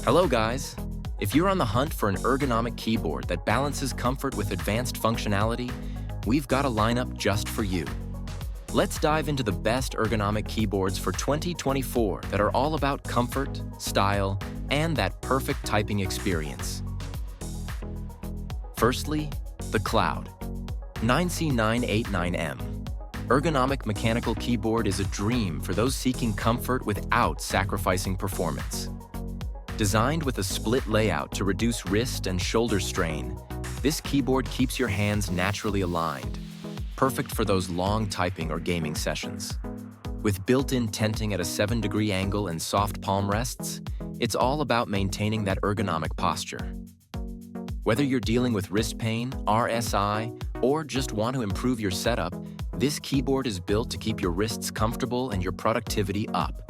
Hello guys! If you're on the hunt for an ergonomic keyboard that balances comfort with advanced functionality, we've got a lineup just for you. Let's dive into the best ergonomic keyboards for 2024 that are all about comfort, style, and that perfect typing experience. Firstly, the Cloud Nine C989M. Ergonomic mechanical keyboard is a dream for those seeking comfort without sacrificing performance. Designed with a split layout to reduce wrist and shoulder strain, this keyboard keeps your hands naturally aligned, perfect for those long typing or gaming sessions. With built-in tenting at a 7-degree angle and soft palm rests, it's all about maintaining that ergonomic posture. Whether you're dealing with wrist pain, RSI, or just want to improve your setup, this keyboard is built to keep your wrists comfortable and your productivity up.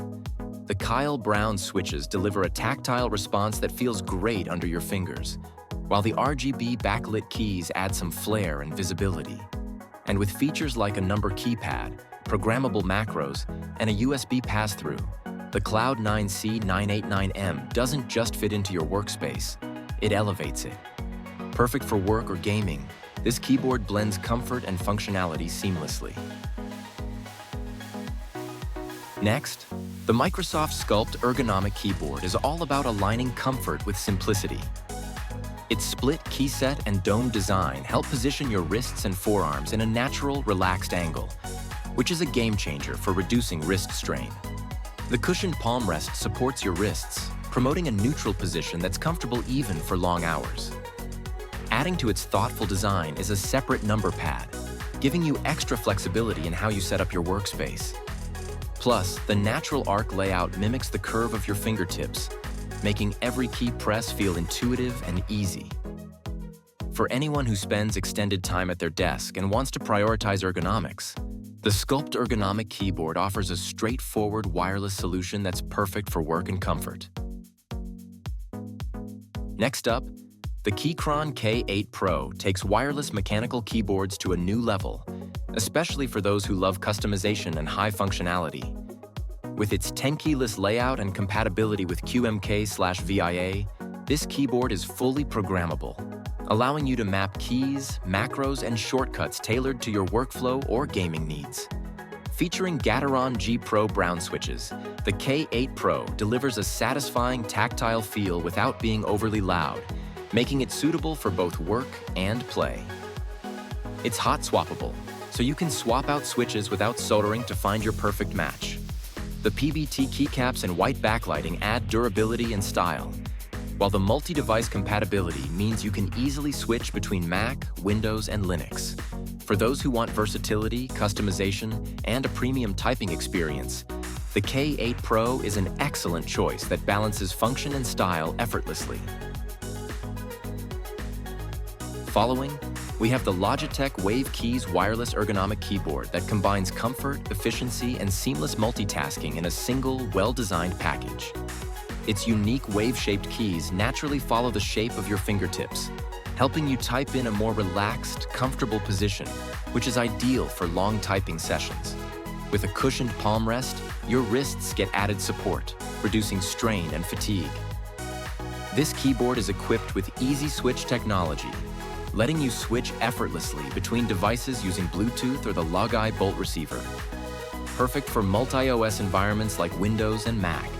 The Kailh Brown switches deliver a tactile response that feels great under your fingers, while the RGB backlit keys add some flair and visibility. And with features like a number keypad, programmable macros, and a USB pass-through, the Cloud Nine C989M doesn't just fit into your workspace, it elevates it. Perfect for work or gaming, this keyboard blends comfort and functionality seamlessly. Next, the Microsoft Sculpt ergonomic keyboard is all about aligning comfort with simplicity. Its split key set and dome design help position your wrists and forearms in a natural, relaxed angle, which is a game changer for reducing wrist strain. The cushioned palm rest supports your wrists, promoting a neutral position that's comfortable even for long hours. Adding to its thoughtful design is a separate number pad, giving you extra flexibility in how you set up your workspace. Plus, the natural arc layout mimics the curve of your fingertips, making every key press feel intuitive and easy. For anyone who spends extended time at their desk and wants to prioritize ergonomics, the Sculpt ergonomic keyboard offers a straightforward wireless solution that's perfect for work and comfort. Next up, the Keychron Q8 Pro takes wireless mechanical keyboards to a new level, especially for those who love customization and high functionality. With its 10-keyless layout and compatibility with QMK/VIA, this keyboard is fully programmable, allowing you to map keys, macros, and shortcuts tailored to your workflow or gaming needs. Featuring Gateron G Pro Brown switches, the Q8 Pro delivers a satisfying tactile feel without being overly loud, making it suitable for both work and play. It's hot swappable, so you can swap out switches without soldering to find your perfect match. The PBT keycaps and white backlighting add durability and style, while the multi-device compatibility means you can easily switch between Mac, Windows, and Linux. For those who want versatility, customization, and a premium typing experience, the Q8 Pro is an excellent choice that balances function and style effortlessly. Following, we have the Logitech Wave Keys wireless ergonomic keyboard that combines comfort, efficiency, and seamless multitasking in a single, well-designed package. Its unique wave-shaped keys naturally follow the shape of your fingertips, helping you type in a more relaxed, comfortable position, which is ideal for long typing sessions. With a cushioned palm rest, your wrists get added support, reducing strain and fatigue. This keyboard is equipped with easy switch technology, letting you switch effortlessly between devices using Bluetooth or the Logitech Bolt receiver. Perfect for multi-OS environments like Windows and Mac.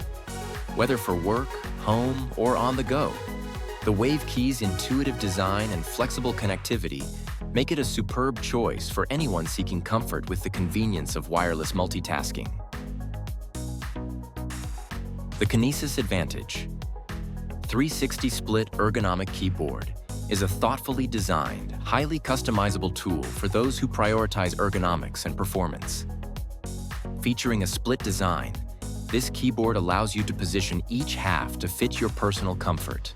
Whether for work, home, or on the go, the Wave Key's intuitive design and flexible connectivity make it a superb choice for anyone seeking comfort with the convenience of wireless multitasking. The KINESIS Advantage360 split ergonomic keyboard is a thoughtfully designed, highly customizable tool for those who prioritize ergonomics and performance. Featuring a split design, this keyboard allows you to position each half to fit your personal comfort,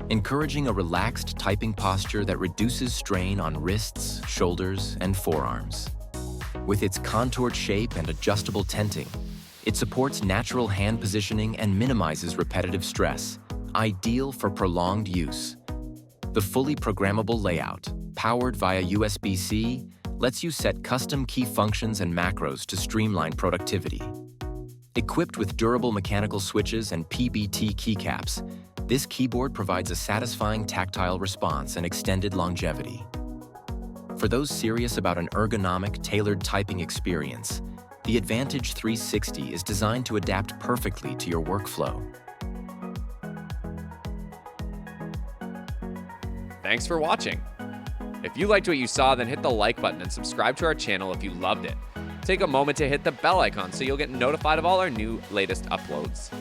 encouraging a relaxed typing posture that reduces strain on wrists, shoulders, and forearms. With its contoured shape and adjustable tenting, it supports natural hand positioning and minimizes repetitive stress, ideal for prolonged use. The fully programmable layout, powered via USB-C, lets you set custom key functions and macros to streamline productivity. Equipped with durable mechanical switches and PBT keycaps, this keyboard provides a satisfying tactile response and extended longevity. For those serious about an ergonomic, tailored typing experience, the Advantage360 is designed to adapt perfectly to your workflow. Thanks for watching. If you liked what you saw, then hit the like button and subscribe to our channel if you loved it. Take a moment to hit the bell icon so you'll get notified of all our new latest uploads.